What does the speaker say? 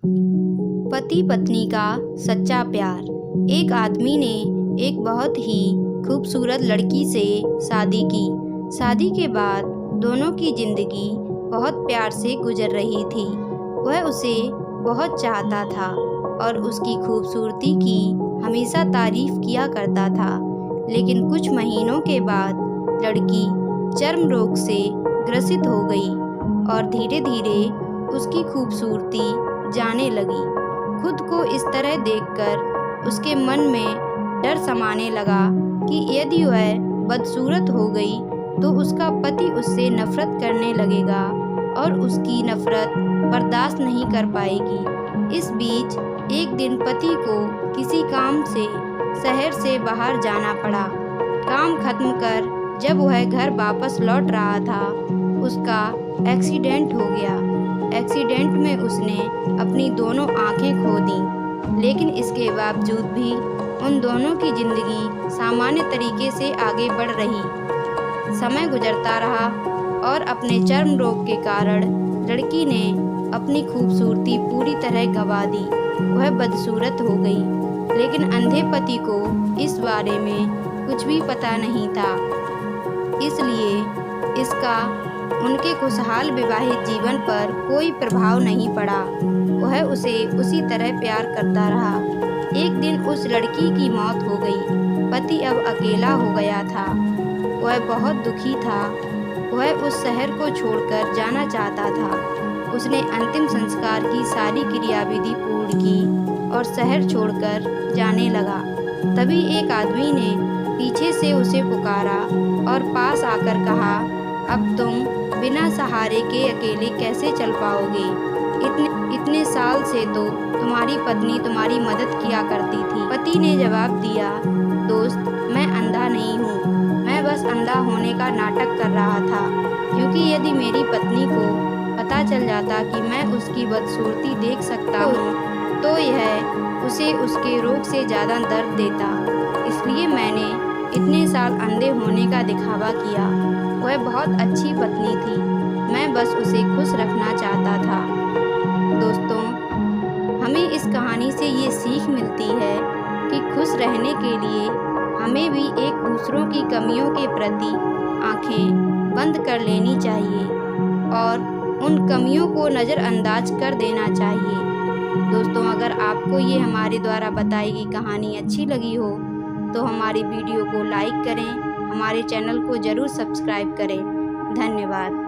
पति पत्नी का सच्चा प्यार। एक आदमी ने एक बहुत ही खूबसूरत लड़की से शादी की। शादी के बाद दोनों की ज़िंदगी बहुत प्यार से गुजर रही थी। वह उसे बहुत चाहता था और उसकी खूबसूरती की हमेशा तारीफ किया करता था। लेकिन कुछ महीनों के बाद लड़की चर्म रोग से ग्रसित हो गई और धीरे धीरे उसकी खूबसूरती जाने लगी। खुद को इस तरह देखकर उसके मन में डर समाने लगा कि यदि वह बदसूरत हो गई तो उसका पति उससे नफरत करने लगेगा और उसकी नफरत बर्दाश्त नहीं कर पाएगी। इस बीच एक दिन पति को किसी काम से शहर से बाहर जाना पड़ा। काम खत्म कर जब वह घर वापस लौट रहा था, उसका एक्सीडेंट हो गया। एक्सीडेंट में उसने अपनी दोनों आंखें खो दी, लेकिन इसके बावजूद भी उन दोनों की ज़िंदगी सामान्य तरीके से आगे बढ़ रही। समय गुजरता रहा और अपने चर्म रोग के कारण लड़की ने अपनी खूबसूरती पूरी तरह गंवा दी। वह बदसूरत हो गई, लेकिन अंधे पति को इस बारे में कुछ भी पता नहीं था, इसलिए इसका उनके खुशहाल विवाहित जीवन पर कोई प्रभाव नहीं पड़ा। वह उसे उसी तरह प्यार करता रहा। एक दिन उस लड़की की मौत हो गई। पति अब अकेला हो गया था। वह बहुत दुखी था। वह उस शहर को छोड़कर जाना चाहता था। उसने अंतिम संस्कार की सारी क्रियाविधि पूर्ण की और शहर छोड़कर जाने लगा। तभी एक आदमी ने पीछे से उसे पुकारा और पास आकर कहा, अब तुम बिना सहारे के अकेले कैसे चल पाओगे? इतने साल से तो तुम्हारी पत्नी तुम्हारी मदद किया करती थी। पति ने जवाब दिया, दोस्त, मैं अंधा नहीं हूँ। मैं बस अंधा होने का नाटक कर रहा था, क्योंकि यदि मेरी पत्नी को पता चल जाता कि मैं उसकी बदसूरती देख सकता हूँ तो यह उसे उसके रोग से ज़्यादा दर्द देता। इसलिए मैंने इतने साल अंधे होने का दिखावा किया। वह बहुत अच्छी पत्नी थी। मैं बस उसे खुश रखना चाहता था। दोस्तों, हमें इस कहानी से ये सीख मिलती है कि खुश रहने के लिए हमें भी एक दूसरों की कमियों के प्रति आंखें बंद कर लेनी चाहिए और उन कमियों को नज़रअंदाज कर देना चाहिए। दोस्तों, अगर आपको ये हमारे द्वारा बताई गई कहानी अच्छी लगी हो तो हमारी वीडियो को लाइक करें, हमारे चैनल को ज़रूर सब्सक्राइब करें। धन्यवाद।